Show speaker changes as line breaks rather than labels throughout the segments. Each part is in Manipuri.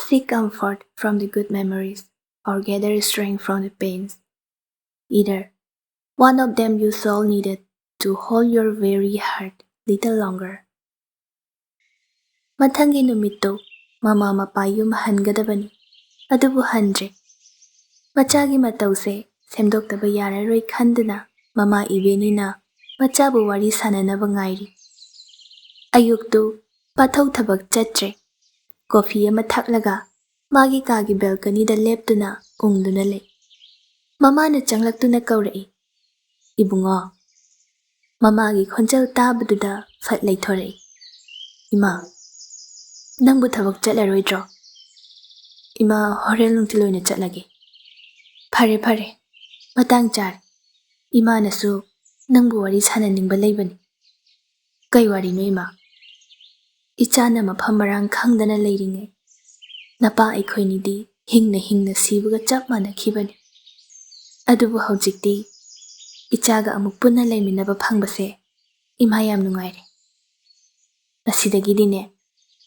Seek comfort from the good memories or gather strength from the pains. Either one of them you so needed to hold your very heart little longer. Mathangi numitto mama mapa yum hangadabani adubu handre. Machagi matause semdoktaba yararoi khandana mama ibenina machabu wari sananaba ngairi. Ayuktu pathau thabak chatre. Coffee ama thaklaga magi kagi balcony da leptuna ungduna le. Mama na changlaktuna kaurai. Ibungo. Mama gi khonjal tabaduda fat leithorai. Ima. Nangbu thabak chatlaroidro. Ima horel nungtiloina chatlage. Phare phare. Matang char. Ima nasu nangbu wari sananingba leibani. Kai wari no ima. Ichana mafam marang khangdana leiringai. Napa aikhoinidi hingna sibuga chap manakhibani. Adubu haujikti ichaga amuk punna leiminaba phangbase ima yam nungaire. Asidagidine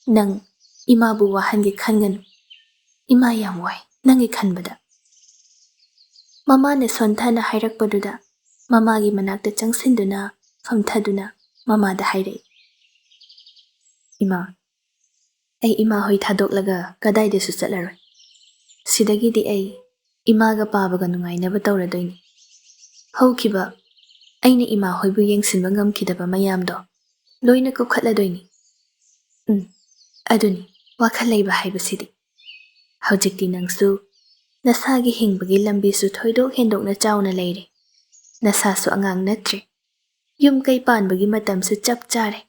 nang imabu wahange khanganu. Ima yam wai nangi khanbada. Mama ne sonthana hairakpaduda mama gi manakta changsinduna famthaduna mama da hairai. Ima ai ima hoi thadoklaga kadai desu chatlaroi. Sidagidi ai imaga pabaga nungainaba tawradoini. Haukiba aina ima hoibu yengsinba ngamkidaba mayamdo loina kokhatladoini. Aduni wakhal leiba haibasidi. Haujikti nangsu nasagi hingbagi lambisu thoidok hendokna chawna leire. Nasasu angang natre. Yum kai panbagi matamsu chap chare.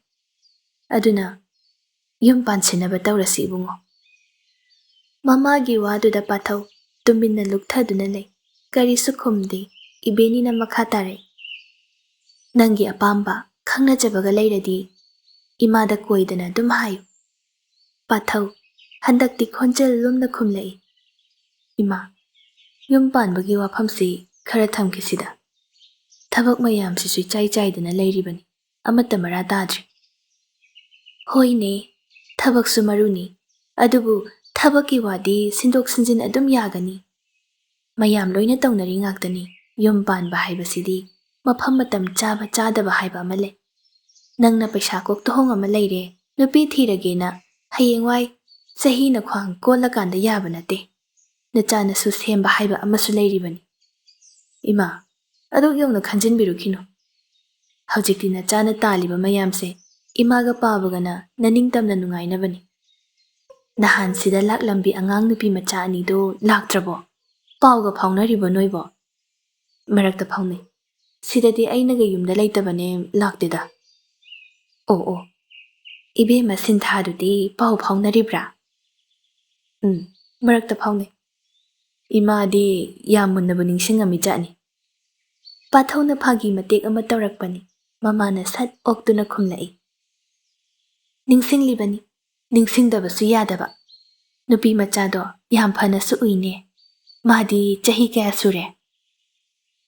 Aduna yum pansinaba tawrasi ibungo. Mama gi waduda pathau tuminna lukthaduna lei. Karisu khumdi ibenina makhatare. Nangi apamba khangna jabaga leiradi imada koidana dum hayu. Pathau handakti khonjel lumna khumlai. Ima yum panbagi wafamsi khara thamkisida. Thabak mayam sisu chai-chaidana leiribani. Amata mara tadri. Hoine thabak sumaruni. Adubu thabaki wadi sindok sinjin adum yagani. Mayam loina tawnari ngaktani. Yum panba haibasidi. Mafam matam chaba chadaba haiba amale. Nangna paisa koktohong amaleire. Nupi thiragena. Hayengwai sahi na khwang kola kanda yaba nate. Nachana su semba haiba amasu leiribani. Ima aduk yongna khanjin birukino. Haujikti nachana taliba mayamse imaga pabagana naningtamna nungainabani. Nahan sida laklambi angang nupi macha anido laktrabo. Pauga phaunaribo noibo. Marakta phaunai. Sidadi ainaga yumda leitabane lakteda. Oh. Ibe masin thadudi pau phaunaribra. Marakta phaunai. Ima di yamunnabu ningsingami jani. Pathauna phagi matek ama tawrakpani. Mamana sat oktuna khumlai. Ningsinglibani. Ningsingdabasu yadaba. Nupi machado yam phanasu uine. Madi chahi kaya sure.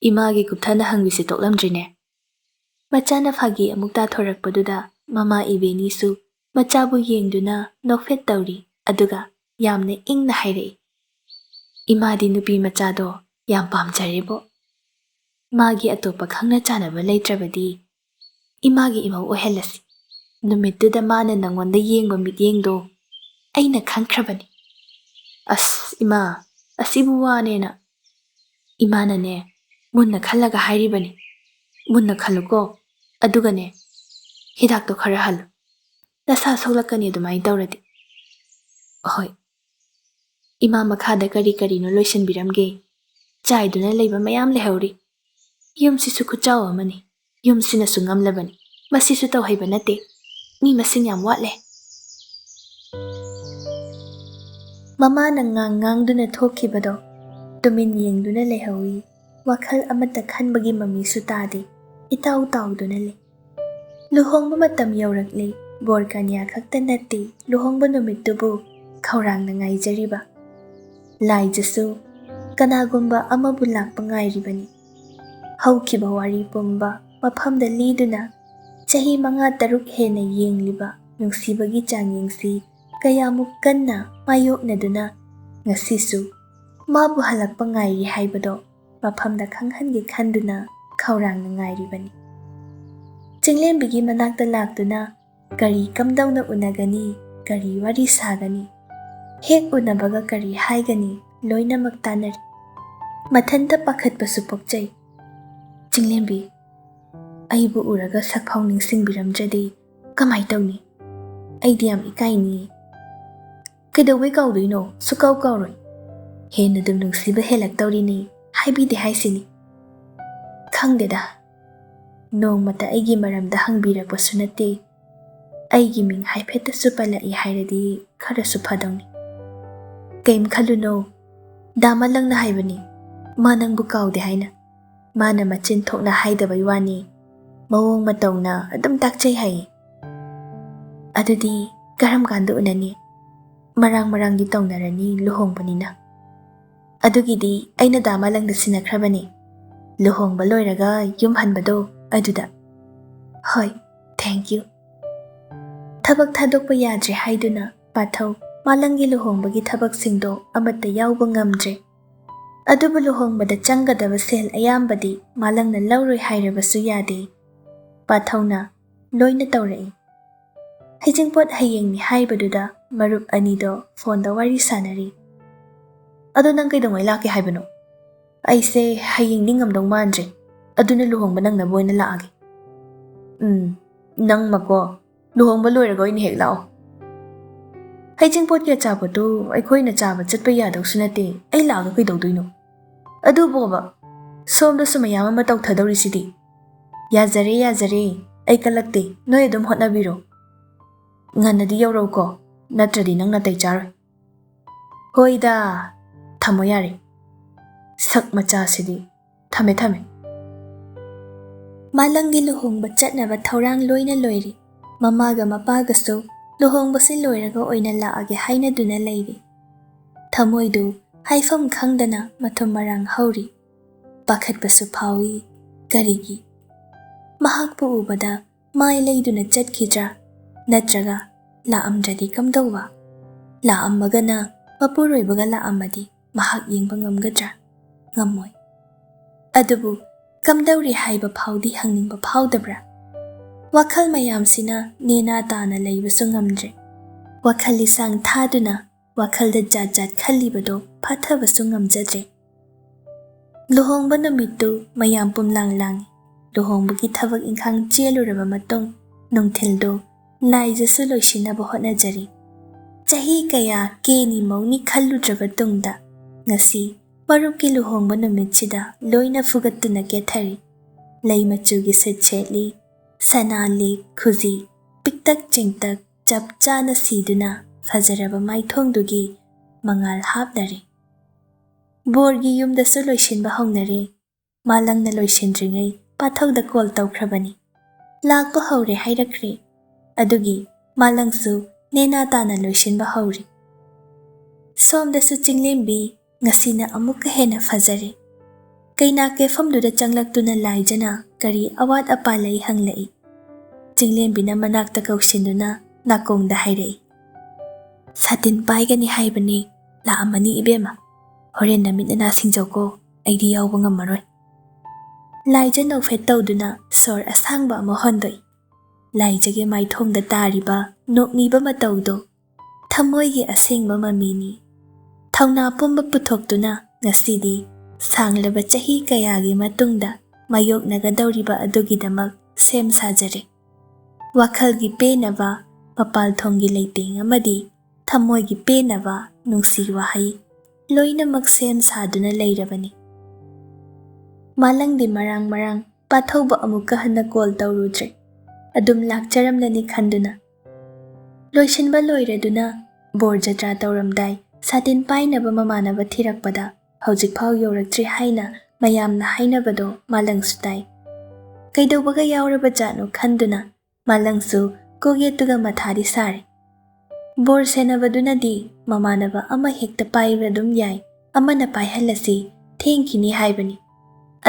Imagi kupthana hangwisi toklamdrine. Machana phagi amukta thorakpaduda mama ibenisu machabu yengduna nokfet tawri aduga yamne ingna hairai. Imadi nupi machado yam pamjarebo. Magi atopa khangna chanaba leitrabadi imagi imau ohelasi. Numittuda mana nangonda yengba mityengdo aina khangkhrabani. Ima asibu wanena. Imana ne munna khallaga hairibani. Munna khalluko adugane hidakto khara halu. Nasa soglakani adumai tawradi. Hoi. Ima makhada kari no loisan biramge. Chaiduna leiba mayam lehauri. Yum sisu kuchaw amani. Yum sinasu ngamlabani. Masisu tawhaiba nate. Mi masing yam watle. Mama nang duna thokibado. Tumin yengduna lehawi. Wakhal amata khanbagi mami sutadi. Itaw duna le. Luhongba matam yaurakle. Borkanya khakta nati. Luhongba numittubu. Kaurang na ngaijariba. Lai jasu. Kanagumba amabu lakpa ngairibani. Haukiba wari pumba. Maphamda liduna. Chahi 5-6 hena yengliba. Nungsibagi changyengsi. ꯀꯌꯥꯃꯨꯛ ꯀꯟꯅ ꯃꯥꯌꯣꯛꯅꯗꯨꯅ ꯉꯁꯤꯁꯨ ꯃꯥꯕꯨ ꯍꯜꯂꯛꯄ ꯉꯥꯏꯔꯤ ꯍꯥꯏꯕꯗꯣ ꯃꯐꯝꯗ ꯈꯪꯍꯟꯒꯦ ꯈꯟꯗꯨꯅ ꯈꯧꯔꯥꯡꯅ ꯉꯥꯏꯔꯤꯕꯅꯤ꯫ ꯆꯤꯡꯂꯦꯝꯕꯤꯒꯤ ꯃꯅꯥꯛꯇ ꯂꯥꯛꯇꯨꯅ ꯀꯔꯤ ꯀꯝꯗꯧꯅ ꯎꯅꯒꯅꯤ, ꯀꯔꯤ ꯋꯥꯔꯤ ꯁꯥꯒꯅꯤ, ꯍꯦꯛ ꯎꯅꯕꯒ ꯀꯔꯤ ꯍꯥꯏꯒꯅꯤ ꯂꯣꯏꯅꯃꯛ ꯇꯥꯟꯅꯔꯤ꯫ ꯃꯊꯟꯇ ꯄꯥꯈꯠꯄꯁꯨ ꯄꯣꯛꯆꯩ꯫ ꯆꯤꯡꯂꯦꯝꯕꯤ, ꯑꯩꯕꯨ ꯎꯔꯒ ꯁꯛꯐꯥꯎ ꯅꯤꯡꯁꯤꯡꯕꯤꯔꯝꯗ꯭ꯔꯗꯤ ꯀꯃꯥꯏ ꯇꯧꯅꯤ? ꯑꯩꯗꯤ ꯌꯥꯝ ꯏꯀꯥꯏꯅꯤꯌꯦ꯫ ꯀꯩꯗꯧꯕꯩ ꯀꯥꯎꯗꯣꯏꯅꯣ? ꯁꯨꯀꯥꯎ ꯀꯥꯎꯔꯣꯏ꯫ ꯍꯦꯟꯅ ꯑꯗꯨꯝ ꯅꯨꯡꯁꯤꯕ ꯍꯦꯜꯂꯛꯇꯧꯔꯤꯅꯤ, ꯍꯥꯏꯕꯤꯗꯦ ꯍꯥꯏꯁꯤꯅꯤ꯫ ꯈꯪꯗꯦꯗ, ꯅꯣꯡꯃꯇ ꯑꯩꯒꯤ ꯃꯔꯝꯗ ꯍꯪꯕꯤꯔꯛꯄꯁꯨ ꯅꯠꯇꯦ, ꯑꯩꯒꯤ ꯃꯤꯡ ꯍꯥꯏꯐꯦꯠꯇꯁꯨ ꯄꯜꯂꯛꯏ ꯍꯥꯏꯔꯗꯤ ꯈꯔꯁꯨ ꯐꯗꯧꯅꯤ꯫ ꯀꯩꯝ ꯈꯜꯂꯨꯅꯣ, ꯗꯥꯃꯂꯪꯅ ꯍꯥꯏꯕꯅꯤ, ꯃꯥ ꯅꯪꯕꯨ ꯀꯥꯎꯗꯦ ꯍꯥꯏꯅ꯫ ꯃꯥꯅ ꯃꯆꯤꯟ ꯊꯣꯛꯅ ꯍꯥꯏꯗꯕꯩ ꯋꯥꯅꯤ, ꯃꯑꯣꯡ ꯃꯇꯧꯅ ꯑꯗꯨꯝ ꯇꯥꯛꯆꯩ ꯍꯥꯏꯌꯦ꯫ ꯑꯗꯨꯗꯤ ꯀꯔꯝ ꯀꯥꯟꯗ ꯎꯅꯅꯤ? ꯃꯔꯥꯡꯗꯤ ꯇꯧꯅꯔꯅꯤ ꯂꯨꯍꯣꯡꯕꯅꯤꯅ꯫ ꯑꯗꯨꯒꯤꯗꯤ ꯑꯩꯅ ꯗꯥꯃꯂꯪꯗ ꯁꯤꯟꯅꯈ꯭ꯔꯕꯅꯤ, ꯂꯨꯍꯣꯡꯕ ꯂꯣꯏꯔꯒ ꯌꯨꯝ ꯍꯟꯕꯗꯣ ꯑꯗꯨꯗ꯫ ꯍꯣꯏ, ꯊꯦꯡꯛ ꯌꯨ꯫ ꯊꯕꯛ ꯊꯥꯗꯣꯛꯄ ꯌꯥꯗ꯭ꯔꯦ ꯍꯥꯏꯗꯨꯅ ꯄꯥꯊꯧ ꯃꯥꯂꯪꯒꯤ ꯂꯨꯍꯣꯡꯕꯒꯤ ꯊꯕꯛꯁꯤꯡꯗꯣ ꯑꯃꯠꯇ ꯌꯥꯎꯕ ꯉꯝꯗ꯭ꯔꯦ꯫ ꯑꯗꯨꯕꯨ ꯂꯨꯍꯣꯡꯕꯗ ꯆꯪꯒꯗꯕ ꯁꯦꯜ ꯑꯌꯥꯝꯕꯗꯤ ꯃꯥꯂꯪꯅ ꯂꯧꯔꯣꯏ ꯍꯥꯏꯔꯕꯁꯨ ꯌꯥꯗꯦ꯫ ꯄꯥꯊꯧꯅ ꯂꯣꯏꯅ ꯇꯧꯔꯛꯏ꯫ ꯍꯩꯖꯤꯡꯄꯣꯠ ꯍꯌꯦꯡꯅꯤ ꯍꯥꯏꯕꯗꯨꯗ ꯃꯔꯨꯞ ꯑꯅꯤꯗꯣ ꯐꯣꯟꯗ ꯋꯥꯔꯤ ꯁꯥꯟꯅꯔꯤ꯫ ꯑꯗꯣ ꯅꯪ ꯀꯩꯗꯧꯉꯩ ꯂꯥꯛꯀꯦ ꯍꯥꯏꯕꯅꯣ? ꯑꯩꯁꯦ ꯍꯌꯦꯡꯗꯤ ꯉꯝꯗꯧ ꯃꯥꯟꯗ꯭ꯔꯦ, ꯑꯗꯨꯅ ꯂꯨꯍꯣꯡꯕ ꯅꯪꯅꯕ ꯑꯣꯏꯅ ꯂꯥꯛꯑꯒꯦ꯫ ꯅꯪꯃꯀꯣ, ꯂꯨꯍꯣꯡꯕ ꯂꯣꯏꯔꯒ ꯑꯣꯏꯅ ꯍꯦꯛ ꯂꯥꯛꯑꯣ꯫ ꯍꯩꯖꯤꯡꯄꯣꯠꯀꯤ ꯑꯆꯥꯄꯣꯠꯇꯨ ꯑꯩꯈꯣꯏꯅ ꯆꯥꯕ ꯆꯠꯄ ꯌꯥꯗꯧꯁꯨ ꯅꯠꯇꯦ, ꯑꯩ ꯂꯥꯛꯑꯒ ꯀꯩꯗꯧꯗꯣꯏꯅꯣ? ꯑꯗꯨꯕꯣꯕ, ꯁꯣꯝꯗꯁꯨ ꯃꯌꯥꯝ ꯑꯃ ꯇꯧꯊꯗꯧꯔꯤꯁꯤꯗꯤ꯫ ꯌꯥꯖꯔꯦ, ꯑꯩ ꯀꯜꯂꯛꯇꯦ, ꯅꯣꯏ ꯑꯗꯨꯝ ꯍꯣꯠꯅꯕꯤꯔꯣ꯫ ꯉꯟꯅꯗꯤ ꯌꯧꯔꯛꯎꯀꯣ, ꯅꯠꯇ꯭ꯔꯗꯤ ꯅꯪ ꯅꯥꯇꯩ ꯆꯥꯔꯣꯏ꯫ ꯍꯣꯏꯗ, ꯊꯝꯃꯣ ꯌꯥꯔꯦ꯫ ꯁꯛ ꯃꯆꯥꯁꯤꯗꯤ, ꯊꯝꯃꯦ꯫ ꯃꯥꯂꯪꯒꯤ ꯂꯨꯍꯣꯡꯕ ꯆꯠꯅꯕ ꯊꯧꯔꯥꯡ ꯂꯣꯏꯅ ꯂꯣꯏꯔꯤ꯫ ꯃꯃꯥꯒ ꯃꯄꯥꯒꯁꯨ ꯂꯨꯍꯣꯡꯕꯁꯤ ꯂꯣꯏꯔꯒ ꯑꯣꯏꯅ ꯂꯥꯛꯑꯒꯦ ꯍꯥꯏꯅꯗꯨꯅ ꯂꯩꯔꯤ꯫ ꯊꯃꯣꯏꯗꯨ ꯍꯥꯏꯐꯝ ꯈꯪꯗꯅ ꯃꯊꯨꯝ ꯃꯔꯥꯡ ꯍꯧꯔꯤ꯫ ꯄꯥꯈꯠꯄꯁꯨ ꯐꯥꯎꯏ꯫ ꯀꯔꯤꯒꯤ? ꯃꯍꯥꯛꯄꯨ ꯎꯕꯗ ꯃꯥꯏ ꯂꯩꯗꯨꯅ ꯆꯠꯈꯤꯗ꯭ꯔꯥ? ꯅꯠꯇ꯭ꯔꯒ ꯂꯥꯛꯑꯝꯗ꯭ꯔꯗꯤ ꯀꯝꯗꯧꯕ? ꯂꯥꯛꯑꯝꯃꯒꯅ ꯃꯄꯨꯔꯣꯏꯕꯒ ꯂꯥꯛꯑꯝꯃꯗꯤ ꯃꯍꯥꯛ ꯌꯦꯡꯕ ꯉꯝꯒꯗ꯭ꯔꯥ? ꯉꯝꯃꯣꯏ꯫ ꯑꯗꯨꯕꯨ ꯀꯝꯗꯧꯔꯤ ꯍꯥꯏꯕ ꯐꯥꯎꯗꯤ ꯍꯪꯅꯤꯡꯕ ꯐꯥꯎꯗꯕ꯭ꯔꯥ? ꯋꯥꯈꯜ ꯃꯌꯥꯝꯁꯤꯅ ꯅꯦꯅꯥ ꯇꯥꯅ ꯂꯩꯕꯁꯨ ꯉꯝꯗ꯭ꯔꯦ꯫ ꯋꯥꯈꯜ ꯂꯤꯁꯥꯡ ꯊꯥꯗꯨꯅ ꯋꯥꯈꯜꯗ ꯖꯥꯠ ꯈꯜꯂꯤꯕꯗꯣ ꯐꯥꯊꯕꯁꯨ ꯉꯝꯖꯗ꯭ꯔꯦ꯫ ꯂꯨꯍꯣꯡꯕ ꯅꯨꯃꯤꯠꯇꯨ ꯃꯌꯥꯝ ꯄꯨꯝꯂꯥꯡ ꯂꯥꯡꯏ꯫ ꯂꯨꯍꯣꯡꯕꯒꯤ ꯊꯕꯛ ꯏꯪꯈꯥꯡ ꯆꯦꯜꯂꯨꯔꯕ ꯃꯇꯨꯡ ꯅꯨꯡꯊꯤꯜꯗꯨ ꯂꯥꯏꯖꯁꯨ ꯂꯣꯏꯁꯤꯟꯅꯕ ꯍꯣꯠꯅꯖꯔꯤ꯫ ꯆꯍꯤ ꯀꯌꯥ ꯀꯦꯅꯤ ꯃꯧꯅꯤ ꯈꯜꯂꯨꯗ꯭ꯔꯕ ꯇꯨꯡꯗ ꯉꯁꯤ ꯃꯔꯨꯞꯀꯤ ꯂꯨꯍꯣꯡꯕ ꯅꯨꯃꯤꯠꯁꯤꯗ ꯂꯣꯏꯅ ꯐꯨꯒꯠꯇꯨꯅ ꯀꯦꯊꯔꯤ꯫ ꯂꯩ ꯃꯆꯨꯒꯤ ꯁꯨꯠ ꯁꯦꯠꯂꯤ, ꯁꯅꯥ ꯂꯤꯛ ꯈꯨꯖꯤ ꯄꯤꯛꯇꯛ ꯆꯤꯡꯇꯛ ꯆꯞ ꯆꯥꯅ ꯁꯤꯗꯨꯅ ꯐꯖꯔꯕ ꯃꯥꯏꯊꯣꯡꯗꯨꯒꯤ ꯃꯉꯥꯜ ꯍꯥꯞꯅꯔꯤ꯫ ꯕꯣꯔꯒꯤ ꯌꯨꯝꯗꯁꯨ ꯂꯣꯏꯁꯤꯟꯕ ꯍꯧꯅꯔꯦ꯫ ꯃꯥꯂꯪꯅ ꯂꯣꯏꯁꯤꯟꯗ꯭ꯔꯤꯉꯩ ꯄꯥꯊꯧꯗ ꯀꯣꯜ ꯇꯧꯈ꯭ꯔꯕꯅꯤ꯫ ꯂꯥꯛꯄ ꯍꯧꯔꯦ ꯍꯥꯏꯔꯛꯈ꯭ꯔꯦ꯫ ꯑꯗꯨꯒꯤ ꯃꯥꯂꯪꯁꯨ ꯅꯦꯅꯥ ꯇꯥꯅ ꯂꯣꯏꯁꯤꯟꯕ ꯍꯧꯔꯤ꯫ ꯁꯣꯝꯗꯁꯨ ꯆꯤꯡꯂꯦꯝꯕꯤ ꯉꯁꯤꯅ ꯑꯃꯨꯛꯀ ꯍꯦꯟꯅ ꯐꯖꯔꯦ꯫ ꯀꯩꯅꯥ ꯀꯦꯐꯝꯗꯨꯗ ꯆꯪꯂꯛꯇꯨꯅ ꯂꯥꯏꯖꯅ ꯀꯔꯤ ꯑꯋꯥꯠ ꯑꯄꯥ ꯂꯩ ꯍꯪꯂꯛꯏ꯫ ꯆꯤꯡꯂꯦꯝꯕꯤꯅ ꯃꯅꯥꯛꯇ ꯀꯧꯁꯤꯟꯗꯨꯅ ꯅꯥꯀꯣꯡꯗ ꯍꯥꯏꯔꯛꯏ꯫ ꯁꯥꯇꯤꯟ ꯄꯥꯏꯒꯅꯤ ꯍꯥꯏꯕꯅꯤ, ꯂꯥꯛꯑꯝꯃꯅꯤ ꯏꯕꯦꯝꯃ꯫ ꯍꯣꯔꯦꯟ ꯅꯃꯤꯠ ꯅꯅꯥ ꯁꯤꯡꯖꯧꯀꯣ, ꯑꯩꯗꯤ ꯌꯥꯎꯕ ꯉꯝꯃꯔꯣꯏ꯫ ꯂꯥꯏꯖ ꯅꯧꯐꯦꯠ ꯇꯧꯗꯨꯅ ꯁꯣꯔ ꯑꯁꯥꯡꯕ ꯑꯃ ꯍꯣꯟꯗꯣꯛꯏ꯫ ꯂꯥꯏꯖꯒꯤ ꯃꯥꯏꯊꯣꯡꯗ ꯇꯥꯔꯤꯕ ꯅꯣꯛꯅꯤꯕ ꯃꯇꯧꯗꯣ ꯊꯃꯣꯏꯒꯤ ꯑꯁꯦꯡꯕ ꯃꯃꯤꯅꯤ꯫ ꯊꯧꯅꯥ ꯄꯨꯝꯕ ꯄꯨꯊꯣꯛꯇꯨꯅ ꯉꯁꯤꯗꯤ ꯁꯥꯡꯂꯕ ꯆꯍꯤ ꯀꯌꯥꯒꯤ ꯃꯇꯨꯡꯗ ꯃꯥꯌꯣꯛꯅꯒꯗꯧꯔꯤꯕ ꯑꯗꯨꯒꯤꯗꯃꯛ ꯁꯦꯝ ꯁꯥꯖꯔꯦ꯫ ꯋꯥꯈꯜꯒꯤ ꯄꯦꯟꯅꯕ, ꯃꯄꯥꯜꯊꯣꯡꯒꯤ ꯂꯩꯇꯦꯡ ꯑꯃꯗꯤ ꯊꯃꯣꯏꯒꯤ ꯄꯦꯟꯅꯕ ꯅꯨꯡꯁꯤ ꯋꯥꯍꯩ ꯂꯣꯏꯅꯃꯛ ꯁꯦꯝ ꯁꯥꯗꯨꯅ ꯂꯩꯔꯕꯅꯤ꯫ ꯃꯥꯂꯪꯗꯤ ꯃꯔꯥꯡ ꯄꯥꯊꯧꯕ ꯑꯃꯨꯛꯀ ꯍꯟꯅ ꯀꯣꯜ ꯇꯧꯔꯨꯗ꯭ꯔꯦ꯫ ꯑꯗꯨꯝ ꯂꯥꯛꯆꯔꯝꯂꯅꯤ ꯈꯟꯗꯨꯅ꯫ ꯂꯣꯏꯁꯤꯟꯕ ꯂꯣꯏꯔꯗꯨꯅ ꯕꯣꯔ ꯖꯇ꯭ꯔꯥ ꯇꯧꯔꯝꯗꯥꯏ ꯁꯥꯇꯤꯟ ꯄꯥꯏꯅꯕ ꯃꯃꯥꯟꯅꯕ ꯊꯤꯔꯛꯄꯗ ꯍꯧꯖꯤꯛꯐꯥꯎ ꯌꯧꯔꯛꯇ꯭ꯔꯤ ꯍꯥꯏꯅ ꯃꯌꯥꯝꯅ ꯍꯥꯏꯅꯕꯗꯣ ꯃꯥꯂꯪꯁꯨ ꯇꯥꯏ꯫ ꯀꯩꯗꯧꯕꯒ ꯌꯥꯎꯔꯕ ꯖꯥꯠꯅꯣ ꯈꯟꯗꯨꯅ ꯃꯥꯂꯪꯁꯨ ꯀꯣꯛꯌꯦꯠꯇꯨꯒ ꯃꯊꯥꯗꯤ ꯁꯥꯔꯦ꯫ ꯕꯣꯔ ꯁꯦꯟꯅꯕꯗꯨꯅꯗꯤ ꯃꯃꯥꯟꯅꯕ ꯑꯃ ꯍꯦꯛꯇ ꯄꯥꯏꯕ ꯑꯗꯨꯝ ꯌꯥꯏ, ꯑꯃꯅ ꯄꯥꯏꯍꯜꯂꯁꯤ, ꯊꯦꯡꯈꯤꯅꯤ ꯍꯥꯏꯕꯅꯤ꯫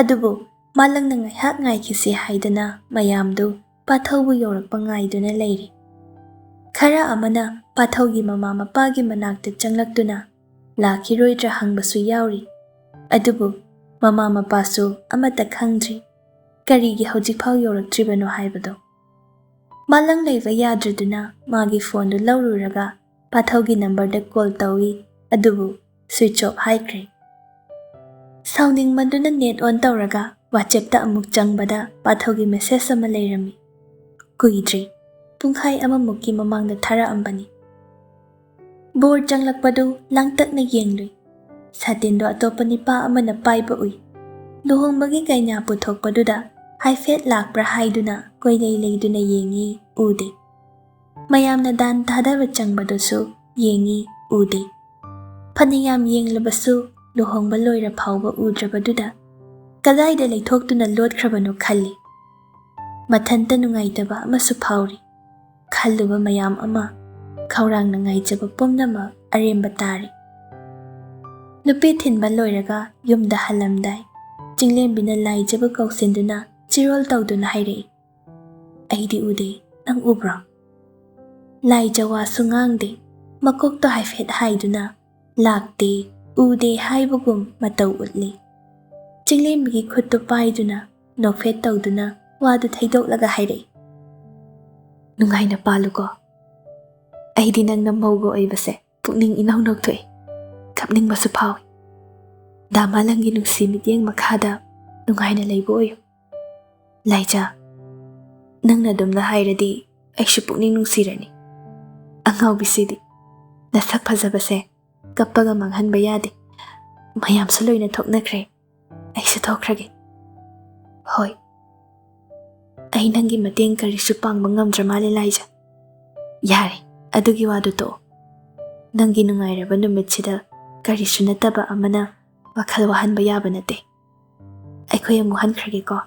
ꯑꯗꯨꯕꯨ ꯃꯥꯂꯪꯅ ꯉꯥꯏꯍꯥꯛ ꯉꯥꯏꯈꯤꯁꯤ ꯍꯥꯏꯗꯅ ꯃꯌꯥꯝꯗꯨ ꯄꯥꯊꯧꯕꯨ ꯌꯧꯔꯛꯄ ꯉꯥꯏꯗꯨꯅ ꯂꯩꯔꯤ꯫ Khara amana pathaugi mama mapagi manakta changlaktuna lakiroidra hangbasu yauri. Adubu mama mapasu amata khangdri karigi hojikphau yoraktribano haibado. Malang leiva yadraduna magi phone du laururaga pathaugi number da call tawi adubu switch off haikre. Sounding manduna net on tauraga WhatsApp ta amuk changbada pathaugi message ama leirami. Kuidri pungkhai amamukki mamangda thara ambani. Board changlakpadu langtakna yenglui. Satindo atopa nipa amana paiba ui. Luhongbagi kainya puthokpaduda haifet lakpra haiduna koilei leiduna yengi ude. Mayamna dan thadaba changbadusu yengi ude. Phaniyam yenglabasu luhongba loira phawba udrabaduda kadaida leithoktuna lotkrabano khalli. Mathanta nungaitaba amasu phawri. Khalluba mayam ama khaurangna ngaijaba pumnama aremba tari. Nupi thinba loiraga yumda halamdai chinglembina laijaba kausinduna chirol tawduna hairei. Aidi ude nang ubra. Laijawa sungangde makokto haifet haiduna lakte ude haibagum matau utli. Chinglembigi khutto paiduna nokfet tawduna wadu thaidoklaga hairei. Nungaina paluko. Aidi nang namaugo aibase pukning inaw noktoe. Kapning basu phawi. Damalangi nungsi mityeng makhada nungaina leibo oyo. Laija, nangna dumna hairadi aishu pukning nungsirani. Angaw bisidi nasak phajabase kappaga manghanba yade. Mayam saloina thoknakre aishu thokrage. Hoi. Ai nangi mateng karisu pangba ngamdra male laija. Yare adugi wadu to. Nangi nungairaba numitchida karisu nataba amana wakhal wahanba yaba nate. Aikhoy amu hankrage ko.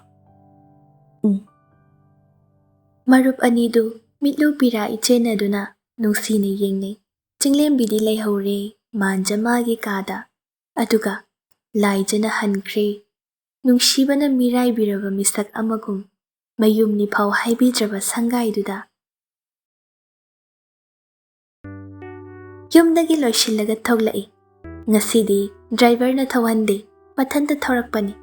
Marup anidu mitlu pira ichena duna nungsina yengne. Chinglembidi leihore manja magi kada. Aduga laijana hankre. Nungsibana mirai biraba misak amagum. Mayumni phau haibidraba sangai-duda. Yumdagi loishillaga thoglai. Ngasidi driver na thawande mathanta thorakpani.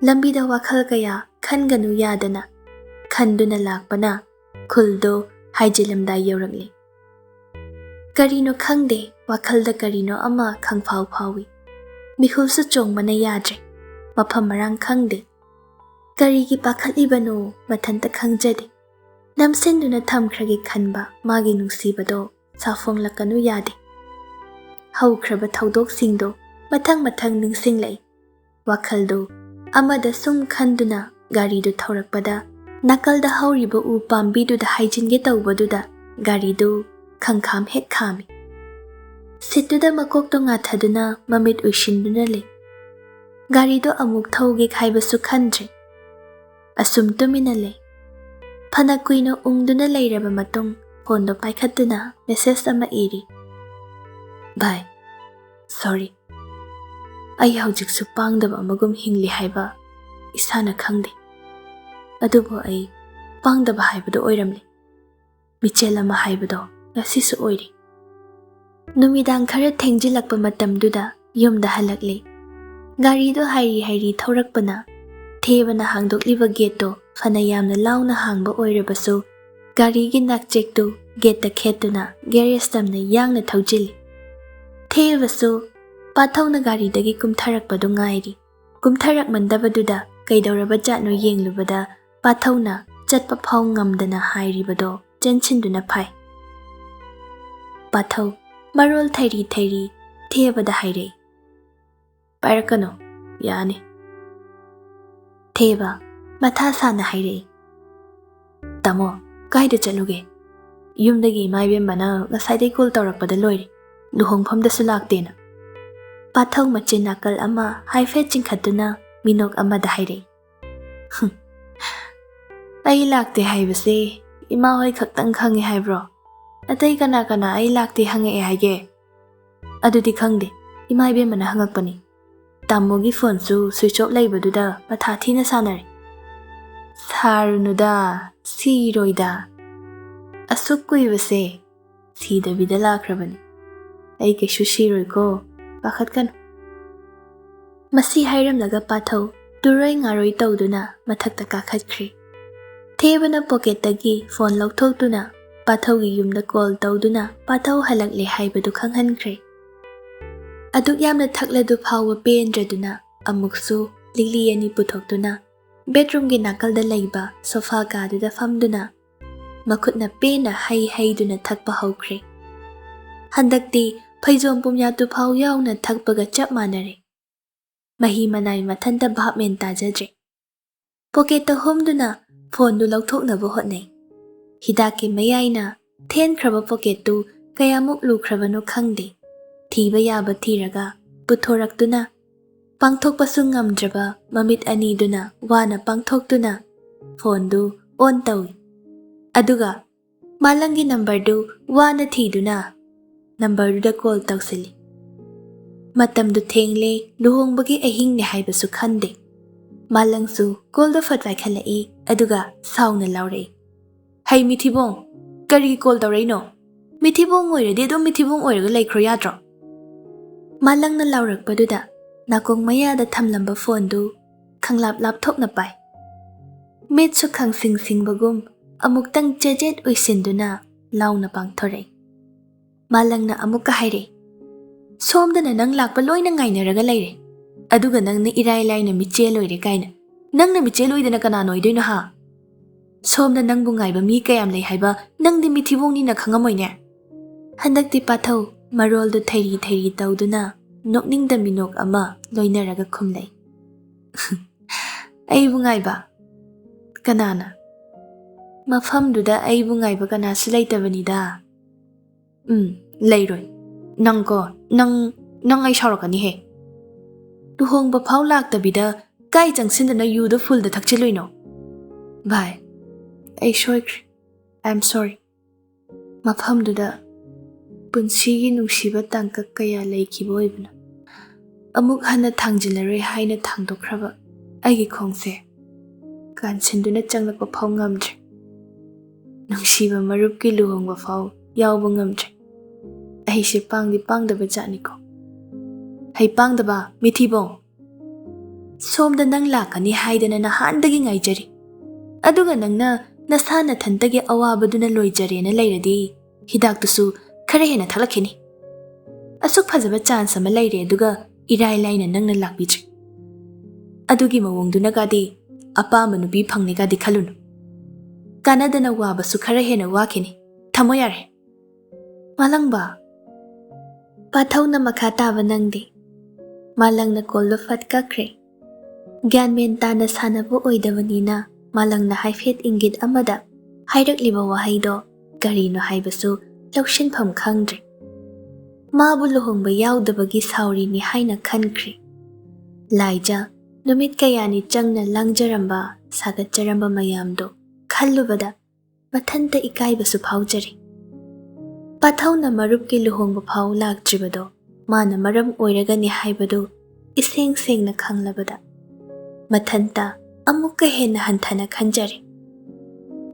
Lambida wakhal kaya khanganu yadana. Khanduna lakpana khuldo haijilamda yoragli. Karino khangde wakhalda karino ama khangphau phawi. Mihulsu chongmana yadre. Mafam marang khangde. Karigi pakhalibano mathanta khangjade. Namsenduna thamkhragi khanba magi nungsibado safong lakanu yade. Haukraba thaudok singdo mathang ningsinglai. Wakhaldo amada sum khanduna garidu thaurakpada nakalda hauriba u pambiduda haijinge tawbaduda garidu khangkham hek khami. Situda makokto ngathaduna mamit uishinduna le. Garido amuk thauge khaibasu khandre. Asum tumina le. Phana kuino ungduna leiraba matung phondo paikhatuna message ama iri. Bye. Sorry. Ai haujiksu pangdaba amagum hingli haiba isana khangde. Adubo ai pangdaba haibado oiramle. Michel ama haibado ngasisu oiri. Numidang khara thengjilakpa matamduda yumda halakle. Garido hairi thaurakpana thebana hangdokliba gate fana yamna launa hangba oirabasu garigi nakchektu gate khetuna garage tamna yangna thaujili. Thebasu pathawna garidagi kumtharakpadu ngairi. Kumtharak mandabaduda kaidoraba jatno yenglubada pathawna chatpa phaw ngamdana hairibado chenchinduna phai. Pathaw marol thairi thebada hairei. Parakano yani. Theba matha sana hairei. Tamo kaida chaluge. Yumdagi maibem bana ngasai call tawrakpada loire. Luhongphamdasu laktena. Pathaw machin nakal ama haifet chingkhatuna minok amada hairei. Ai lakte haibase ima hoi khaktang khange haibro. Atai kana ai lakte hange haige. Adudi khangde imaibem bana hangakpani. Tamogi phone su switch off laibaduda matha thina sanare. Sarunuda siroida. Asuk kuibase sidabida lakrabani. Ai kaisu siroi ko pakhat kanu. Masi hairamlaga pathau turoi ngaroi tawduna mathakta kakhatkri. Thebana pocket tagi phone lauthokduna pathau gi yumda call tawduna pathau halakle haibadu khanghankre. Aduk yamna thakladu phawa pendraduna amuksu lili ani puthokduna bedroom gi nakalda leiba sofa kaduda famduna makhutna pena haiduna thakpa hawkre. Handakti phaijom pumya tu phau yauna thakpaga chap manare. Mahi manai mathanta bhapmen tajadre. Pocket ta homduna phone du lauthoknaba hotnai. Hidaki mayaina then khraba pocket tu kayamuk lukhrabano khangde. Thiba yaba thiraga puthoraktuna pangthokpasu ngamdraba mamit aniduna wana pangthokduna phone du on tawi. Aduga malangi number du wana thiduna number du da call tawsili. Matam du thengle luhongbagi ahing ne haibasu khande. Malangsu call da fatwai khalai aduga sauna laure. Hai mithibong kari call tawrai no. Mithibong oirade do mithibong oiraga laikhro yadro. Malang na laurakpaduda nakong mayada thamlamba phone du khanglap lapthok na pai. Mitsu khang sing bagum amuktang jejet oisinduna launa pangthorai. Malang na amukka haire. Somdana nang lakpa loina ngainaraga laire. Aduga nang na irai laina michel oire kaina. Nang na michel oidana kanano oidoina ha. Somda nang bungaiba mi kayam lay haiba nang di mithibong ni na khangamoine. Handakti pathau marol du thairi tawduna nokning da minok ama loinaraga khumlai. Ai bungaiba kanana. Mafam duda ai bungaiba kana silaitabani da. Lairoi. Nang ko nang ai sharakani he. Duhong ba phau laktabida kai changsindana yu da full da thakchiloino. Bye. Ai shoikri. I'm sorry. Mafam duda punsigi nungsiba tangkak kaya laikhiba oibana. Amuk hana thangjilaroi haina thangdokhraba aigi khongse kansinduna changlakpa phau ngamdre. Nungsiba marupki luhongba phau yawba ngamdre. Aise pangdaba jatniko. Hai pangdaba mithibong. Somda nang lakani haidana nahandagi ngaijari. Aduga nangna nasana thantagi awabaduna loijarena lairadi hidaktusu khare hena thalakhini. Asuk phajaba chance ama laire aduga irai laina nangna lakbijri. Adugi mawongduna gadi apama nubi phangne gadi khalunu. Kanadana wabasu khare hena wakhini. Thamo yare. Malangba pathawna makha taba nangdi. Malangna kollo fatkakre. Gyanmen tana sanabu oidabanina malangna haifet ingit amada hairakliba wahaido garino haibasu laushinpham khangdre. Mabu luhongba yaudabagi saurini haina khankri. Laija numit kayani changna langjaramba sagatjaramba mayamdo khallubada mathanta ikaibasu phaujari. Pathawna marupki luhongba phau lakjribado mana maram oiragani haibado iseng sengna khanglabada mathanta amukka hena hanthana khanjari.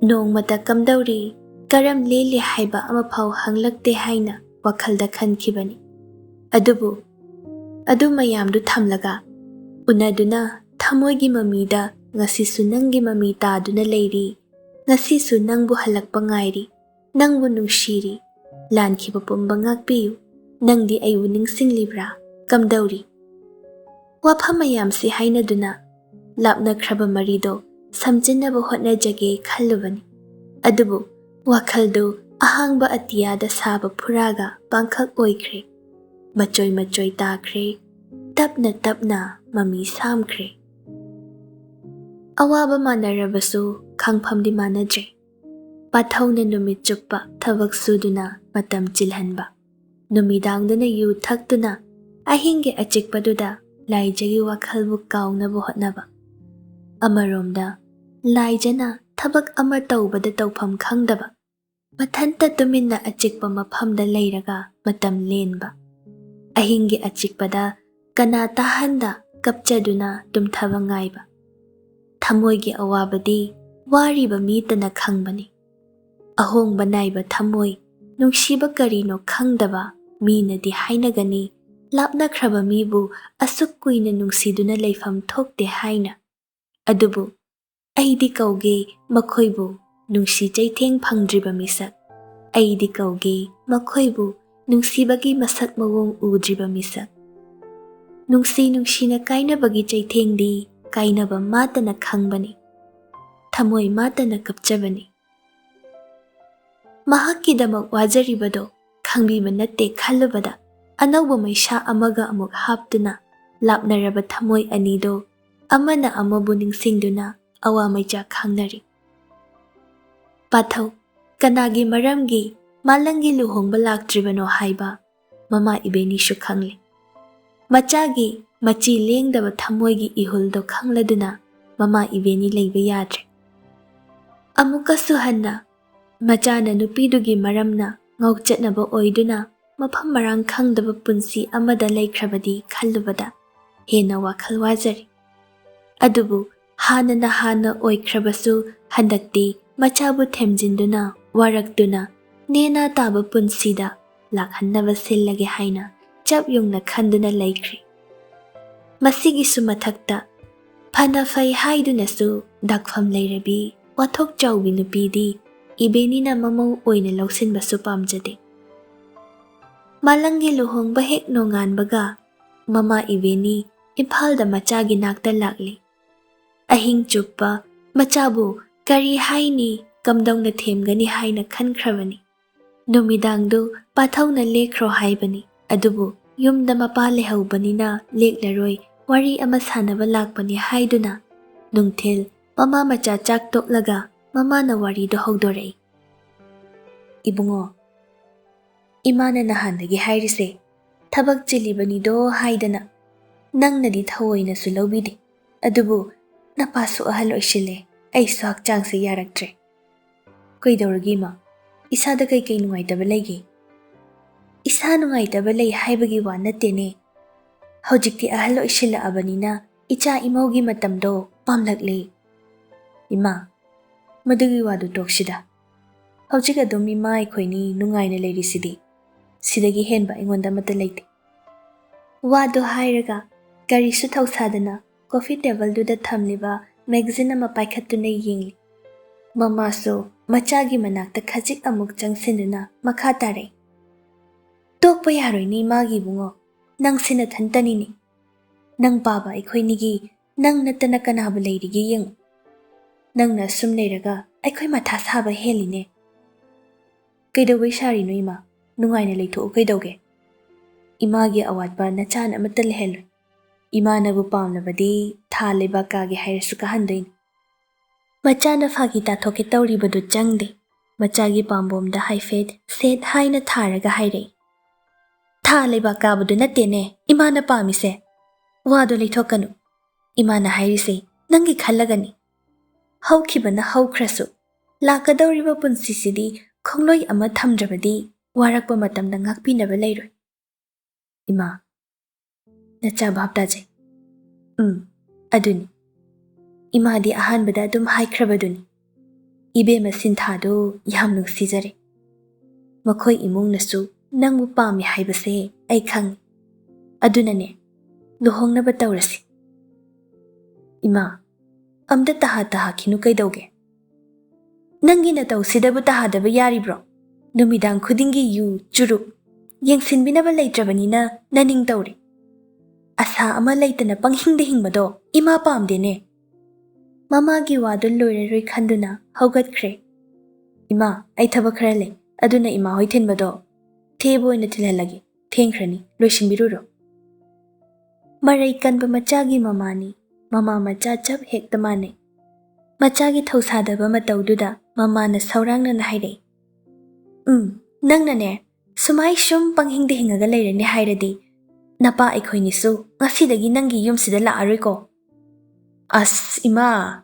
Nongmata kamdauri karam lele haiba ama phau hanglakte haina wakhalda khankibani. Adu mayamdu thamlaga unaduna thamoigi mamida ngasisu nangi mami taduna leiri. Ngasisu nangbu halakpa ngairi. Nangbu nungshiri. Lankhiba pumba ngakpiyu. Nangdi aibu ningsinglibra kamdauri. Waphamayamsi hainaduna lapna khraba marido samjinnabu hotnajage khallubani. Adubu wakhaldu ahangba atiyada saba phuraga pangkhak oikre. Machoy takre. Tapna mami samkre. Awaba manarabasu khangphamdi manadre. Pathawna numit chukpa thabak suduna matam chilhanba. Numidangdana yu thakduna ahinge achikpaduda laijagi wakhalbu kaungnabu hotnaba. Amaromda laijana thabak ama tawbada tawpham khangdaba. Mathanta tuminna achikpa maphamda leiraga matam lenba. Ahinge achikpada kana tahanda kapchaduna tumthaba ngaiba. Thamoigi awabadi wariba mitana khangbani. ꯑꯍꯣꯡꯕ ꯅꯥꯏꯕ ꯊꯃꯣꯏ ꯅꯨꯡꯁꯤꯕ ꯀꯔꯤꯅꯣ ꯈꯪꯗꯕ ꯃꯤꯅꯗꯤ ꯍꯥꯏꯅꯒꯅꯤ ꯂꯥꯞꯅꯈ꯭ꯔꯕ ꯃꯤꯕꯨ ꯑꯁꯨꯛ ꯀꯨꯏꯅ ꯅꯨꯡꯁꯤꯗꯨꯅ ꯂꯩꯐꯝ ꯊꯣꯛꯇꯦ ꯍꯥꯏꯅ ꯑꯗꯨꯕꯨ ꯑꯩꯗꯤ ꯀꯧꯒꯦ ꯃꯈꯣꯏꯕꯨ ꯅꯨꯡꯁꯤ ꯆꯩꯊꯦꯡ ꯐꯪꯗ꯭ꯔꯤꯕ ꯃꯤꯁꯛ ꯑꯩꯗꯤ ꯀꯧꯒꯦ ꯃꯈꯣꯏꯕꯨ ꯅꯨꯡꯁꯤꯕꯒꯤ ꯃꯁꯛ ꯃꯑꯣꯡ ꯎꯗ꯭ꯔꯤꯕ ꯃꯤꯁꯛ ꯅꯨꯡꯁꯤꯅ ꯀꯥꯏꯅꯕꯒꯤ ꯆꯩꯊꯦꯡꯗꯤ ꯀꯥꯏꯅꯕ ꯃꯥꯇꯅ ꯈꯪꯕꯅꯤ ꯊꯃꯣꯏ ꯃꯥꯇꯅ ꯀꯞꯆꯕꯅꯤ ꯃꯍꯥꯛꯀꯤꯗꯃꯛ ꯋꯥꯖꯔꯤꯕꯗꯣ ꯈꯪꯕꯤꯕ ꯅꯠꯇꯦ ꯈꯜꯂꯨꯕꯗ ꯑꯅꯧꯕ ꯃꯩꯁꯥ ꯑꯃꯒ ꯑꯃꯨꯛ ꯍꯥꯞꯇꯨꯅ ꯂꯥꯞꯅꯔꯕ ꯊꯃꯣꯏ ꯑꯅꯤꯗꯣ ꯑꯃꯅ ꯑꯃꯕꯨ ꯅꯤꯡꯁꯤꯡꯗꯨꯅ ꯑꯋꯥꯃꯩꯆꯥ ꯈꯥꯡꯅꯔꯤ ꯄꯥꯊꯧ ꯀꯅꯥꯒꯤ ꯃꯔꯝꯒꯤ ꯃꯥꯂꯪꯒꯤ ꯂꯨꯍꯣꯡꯕ ꯂꯥꯛꯇ꯭ꯔꯤꯕꯅꯣ ꯍꯥꯏꯕ ꯃꯃꯥ ꯏꯕꯦꯅꯤꯁꯨ ꯈꯪꯂꯤ ꯃꯆꯥꯒꯤ ꯃꯆꯤ ꯂꯦꯡꯗꯕ ꯊꯃꯣꯏꯒꯤ ꯏꯍꯨꯜꯗꯣ ꯈꯪꯂꯗꯨꯅ ꯃꯃꯥ ꯏꯕꯦꯅꯤ ꯂꯩꯕ ꯌꯥꯗ꯭ꯔꯦ ꯑꯃꯨꯛꯀꯁꯨ ꯍꯟꯅ ꯃꯆꯥꯅ ꯅꯨꯄꯤꯗꯨꯒꯤ ꯃꯔꯝꯅ ꯉꯥꯎꯆꯠꯅꯕ ꯑꯣꯏꯗꯨꯅ ꯃꯐꯝ ꯃꯔꯥꯡ ꯈꯪꯗꯕ ꯄꯨꯟꯁꯤ ꯑꯃꯗ ꯂꯩꯈ꯭ꯔꯕꯗꯤ ꯈꯜꯂꯨꯕꯗ ꯍꯦꯟꯅ ꯋꯥꯈꯜ ꯋꯥꯖꯔꯤ ꯑꯗꯨꯕꯨ ꯍꯥꯟꯅ ꯑꯣꯏꯈ꯭ꯔꯕꯁꯨ ꯍꯟꯗꯛꯇꯤ ꯃꯆꯥꯕꯨ ꯊꯦꯝꯖꯤꯟꯗꯨꯅ ꯋꯥꯔꯛꯇꯨꯅ ꯅꯦꯅꯥ ꯇꯥꯕ ꯄꯨꯟꯁꯤꯗ ꯂꯥꯛꯍꯟꯅꯕ ꯁꯤꯜꯂꯒꯦ ꯍꯥꯏꯅ ꯆꯞ ꯌꯨꯡꯅ ꯈꯟꯗꯨꯅ ꯂꯩꯈ꯭ꯔꯤ ꯃꯁꯤꯒꯤꯁꯨ ꯃꯊꯛꯇ ꯐꯅ ꯐꯩ ꯍꯥꯏꯗꯨꯅꯁꯨ ꯗꯥꯛꯐꯝ ꯂꯩꯔꯕꯤ ꯋꯥꯊꯣꯛ ꯆꯥꯎꯕꯤ ꯅꯨꯄꯤꯗꯤ ꯏꯕꯦꯅꯤꯅ ꯃꯃꯧ ꯑꯣꯏꯅ ꯂꯧꯁꯤꯟꯕꯁꯨ ꯄꯥꯝꯖꯗꯦ ꯃꯥꯂꯪꯒꯤ ꯂꯨꯍꯣꯡꯕ ꯍꯦꯛ ꯅꯣꯡꯉꯥꯟꯕꯒ ꯃꯃꯥ ꯏꯕꯦꯅꯤ ꯏꯝꯐꯥꯜꯗ ꯃꯆꯥꯒꯤ ꯅꯥꯛꯇ ꯂꯥꯛꯂꯤ ꯑꯍꯤꯡ ꯆꯨꯞꯄ ꯃꯆꯥꯕꯨ ꯀꯔꯤ ꯍꯥꯏꯅꯤ ꯀꯝꯗꯧꯅ ꯊꯦꯝꯒꯅꯤ ꯍꯥꯏꯅ ꯈꯟꯈ꯭ꯔꯕꯅꯤ ꯅꯨꯃꯤꯗꯥꯡꯗꯨ ꯄꯥꯊꯧꯅ ꯂꯦꯛꯈ꯭ꯔꯣ ꯍꯥꯏꯕꯅꯤ ꯑꯗꯨꯕꯨ ꯌꯨꯝꯗ ꯃꯄꯥ ꯂꯩꯍꯧꯕꯅꯤꯅ ꯂꯦꯛꯂꯔꯣꯏ ꯋꯥꯔꯤ ꯑꯃ ꯁꯥꯟꯅꯕ ꯂꯥꯛꯄꯅꯤ ꯍꯥꯏꯗꯨꯅ ꯅꯨꯡꯊꯤꯜ ꯃꯃꯥ ꯃꯆꯥ ꯆꯥꯛ ꯇꯣꯛꯂꯒ ꯃꯃꯥꯅ ꯋꯥꯔꯤꯗꯣ ꯍꯧꯗꯣꯔꯛꯏ ꯏꯕꯨꯡꯉꯣ ꯏꯃꯥꯅ ꯅꯍꯥꯟꯗꯒꯤ ꯍꯥꯏꯔꯤꯁꯦ ꯊꯕꯛ ꯆꯤꯜꯂꯤꯕꯅꯤꯗꯣ ꯍꯥꯏꯗꯅ ꯅꯪꯅꯗꯤ ꯊꯑꯣꯏꯅꯁꯨ ꯂꯧꯕꯤꯗꯦ ꯑꯗꯨꯕꯨ ꯅꯄꯥꯁꯨ ꯑꯍꯜ ꯑꯣꯏꯁꯤꯜꯂꯦ ꯑꯩꯁꯨ ꯍꯛꯆꯥꯡꯁꯦ ꯌꯥꯔꯛꯇ꯭ꯔꯦ ꯀꯩꯗꯧꯔꯒꯦ ꯏꯃꯥ ꯏꯁꯥꯗ ꯀꯩ ꯅꯨꯡꯉꯥꯏꯇꯕ ꯂꯩꯒꯦ ꯏꯁꯥ ꯅꯨꯡꯉꯥꯏꯇꯕ ꯂꯩ ꯍꯥꯏꯕꯒꯤ ꯋꯥ ꯅꯠꯇꯦꯅꯦ ꯍꯧꯖꯤꯛꯇꯤ ꯑꯍꯜ ꯑꯣꯏꯁꯤꯜꯂꯛꯑꯕꯅꯤꯅ ꯏꯆꯥ ꯏꯃꯧꯒꯤ ꯃꯇꯝꯗꯣ ꯄꯥꯝꯂꯛꯂꯦ ꯏꯃꯥ ꯃꯗꯨꯒꯤ ꯋꯥꯗꯨ ꯇꯣꯛꯁꯤꯗ ꯍꯧꯖꯤꯛ ꯑꯗꯨꯝ ꯏꯃꯥ ꯑꯩꯈꯣꯏꯅꯤ ꯅꯨꯡꯉꯥꯏꯅ ꯂꯩꯔꯤꯁꯤꯗꯤ ꯁꯤꯗꯒꯤ ꯍꯦꯟꯕ ꯑꯩꯉꯣꯟꯗ ꯑꯃꯠꯇ ꯂꯩꯇꯦ ꯋꯥꯗꯣ ꯍꯥꯏꯔꯒ ꯀꯔꯤꯁꯨ ꯊꯧꯁꯥꯗꯅ ꯀꯣꯐꯤ ꯇꯦꯕꯜꯗꯨꯗ ꯊꯝꯂꯤꯕ ꯃꯦꯒꯖꯤꯟ ꯑꯃ ꯄꯥꯏꯈꯠꯇꯨꯅ ꯌꯦꯡꯂꯤ ꯃꯃꯥꯁꯨ ꯃꯆꯥꯒꯤ ꯃꯅꯥꯛꯇ ꯈꯖꯤꯛ ꯑꯃꯨꯛ ꯆꯪꯁꯤꯟꯗꯨꯅ ꯃꯈꯥ ꯇꯥꯔꯛꯏ ꯇꯣꯛꯄ ꯌꯥꯔꯣꯏꯅꯤ ꯏꯃꯥꯒꯤ ꯏꯕꯨꯡꯉꯣ ꯅꯪꯁꯤ ꯅꯊꯟꯇꯅꯤꯅꯤ ꯅꯪ ꯄꯥꯕ ꯑꯩꯈꯣꯏꯅꯤꯒꯤ ꯅꯪ ꯅꯠꯇꯅ ꯀꯅꯥꯕꯨ ꯂꯩꯔꯤꯒꯦ ꯌꯦꯡꯉꯨ ꯅꯪꯅ ꯑꯁꯨꯝ ꯂꯩꯔꯒ ꯑꯩꯈꯣꯏ ꯃꯊꯥ ꯁꯥꯕ ꯍꯦꯜꯂꯤꯅꯦ ꯀꯩꯗꯧꯕꯩ ꯁꯥꯔꯤꯅꯣ ꯏꯃꯥ ꯅꯨꯡꯉꯥꯏꯅ ꯂꯩꯊꯣꯛꯎ ꯀꯩꯗꯧꯒꯦ ꯏꯃꯥꯒꯤ ꯑꯋꯥꯠꯄ ꯅꯆꯥꯅ ꯑꯃꯠꯇ ꯂꯩꯍꯜꯂꯣꯏ ꯏꯃꯥꯅꯕꯨ ꯄꯥꯝꯂꯕꯗꯤ ꯊꯥ ꯂꯩꯕꯥꯛ ꯀꯥꯒꯦ ꯍꯥꯏꯔꯁꯨ ꯀꯥꯍꯟꯗꯣꯏꯅꯤ ꯃꯆꯥꯅ ꯐꯥꯒꯤ ꯇꯥꯊꯣꯛꯀꯦ ꯇꯧꯔꯤꯕꯗꯨ ꯆꯪꯗꯦ ꯃꯆꯥꯒꯤ ꯄꯥꯝꯕꯣꯝꯗ ꯍꯥꯏꯐꯦꯠ ꯁꯦꯠ ꯍꯥꯏꯅ ꯊꯥꯔꯒ ꯍꯥꯏꯔꯛꯏ ꯊꯥ ꯂꯩꯕꯥꯛ ꯀꯥꯕꯗꯨ ꯅꯠꯇꯦꯅꯦ ꯏꯃꯥꯅ ꯄꯥꯝꯃꯤꯁꯦ ꯋꯥꯗꯣ ꯂꯩꯊꯣꯛꯀꯅꯨ ꯏꯃꯥꯅ ꯍꯥꯏꯔꯤꯁꯦ ꯅꯪꯒꯤ ꯈꯜꯂꯒꯅꯤ ꯍꯧꯈꯤꯕꯅ ꯍꯧꯈ꯭ꯔꯁꯨ ꯂꯥꯛꯀꯗꯧꯔꯤꯕ ꯄꯨꯟꯁꯤꯁꯤꯗꯤ ꯈꯣꯡꯂꯣꯏ ꯑꯃ ꯊꯝꯗ꯭ꯔꯕꯗꯤ ꯋꯥꯔꯛꯄ ꯃꯇꯝꯗ ꯉꯥꯛꯄꯤꯅꯕ ꯂꯩꯔꯣꯏ ꯏꯃꯥ ꯅꯆꯥ ꯚꯥꯞ ꯇꯥꯖꯩ ꯑꯗꯨꯅꯤ ꯏꯃꯥꯗꯤ ꯑꯍꯥꯟꯕꯗ ꯑꯗꯨꯝ ꯍꯥꯏꯈ꯭ꯔꯕꯗꯨꯅꯤ ꯏꯕꯦꯝꯃ ꯁꯤꯟꯊꯥꯗꯨ ꯌꯥꯝ ꯅꯨꯡꯁꯤꯖꯔꯦ ꯃꯈꯣꯏ ꯏꯃꯨꯡꯅꯁꯨ ꯅꯪꯕꯨ ꯄꯥꯝꯃꯤ ꯍꯥꯏꯕꯁꯦ ꯑꯩ ꯈꯪꯉꯤ ꯑꯗꯨꯅꯅꯦ ꯂꯨꯍꯣꯡꯅꯕ ꯇꯧꯔꯁꯤ ꯏꯃꯥ ꯑꯝꯇ ꯇꯍꯥꯈꯤꯅꯨ ꯀꯩꯗꯧꯒꯦ ꯅꯪꯒꯤ ꯅꯇꯧꯁꯤꯗꯕꯨ ꯇꯍꯥꯗꯕ ꯌꯥꯔꯤꯕ꯭ꯔꯣ ꯅꯨꯃꯤꯗꯥꯡ ꯈꯨꯗꯤꯡꯒꯤ ꯌꯨ ꯆꯨꯔꯨꯞ ꯌꯦꯡꯁꯤꯟꯕꯤꯅꯕ ꯂꯩꯇ꯭ꯔꯕꯅꯤꯅ ꯅꯅꯤꯡ ꯇꯧꯔꯤ ꯑꯁꯥ ꯑꯃ ꯂꯩꯇꯅ ꯄꯪꯍꯤꯡꯗ ꯍꯤꯡꯕꯗꯣ ꯏꯃꯥ ꯄꯥꯝꯗꯦꯅꯦ ꯃꯃꯥꯒꯤ ꯋꯥꯗꯨ ꯂꯣꯏꯔꯔꯣꯏ ꯈꯟꯗꯨꯅ ꯍꯧꯒꯠꯈ꯭ꯔꯦ ꯏꯃꯥ ꯑꯩ ꯊꯕꯛ ꯈꯔ ꯂꯩ ꯑꯗꯨꯅ ꯏꯃꯥ ꯍꯣꯏ ꯊꯤꯟꯕꯗꯣ ꯊꯦꯕ ꯑꯣꯏꯅ ꯊꯤꯜꯍꯜꯂꯒꯦ ꯊꯦꯡꯈ꯭ꯔꯅꯤ ꯂꯣꯏꯁꯤꯟꯕꯤꯔꯨꯔꯣ ꯃꯔꯩ ꯀꯟꯕ ꯃꯆꯥꯒꯤ ꯃꯃꯥꯅꯤ ꯃꯃꯥ ꯃꯆꯥ ꯆꯞ ꯍꯦꯛꯇ ꯃꯥꯟꯅꯩ ꯃꯆꯥꯒꯤ ꯊꯧꯁꯥꯗꯕ ꯃꯇꯧꯗꯨꯗ ꯃꯃꯥꯅ ꯁꯧꯔꯥꯡꯅꯅ ꯍꯥꯏꯔꯛꯏ ꯅꯪꯅꯅꯦ ꯁꯨꯃꯥꯏ ꯁꯨꯝ ꯄꯪꯍꯤꯡꯗ ꯍꯤꯡꯉꯒ ꯂꯩꯔꯅꯤ ꯍꯥꯏꯔꯗꯤ ꯅꯄꯥ ꯑꯩꯈꯣꯏꯅꯤꯁꯨ ꯉꯁꯤꯗꯒꯤ ꯅꯪꯒꯤ ꯌꯨꯝꯁꯤꯗ ꯂꯥꯛꯑꯔꯣꯏꯀꯣ ꯑꯁ ꯏꯃꯥ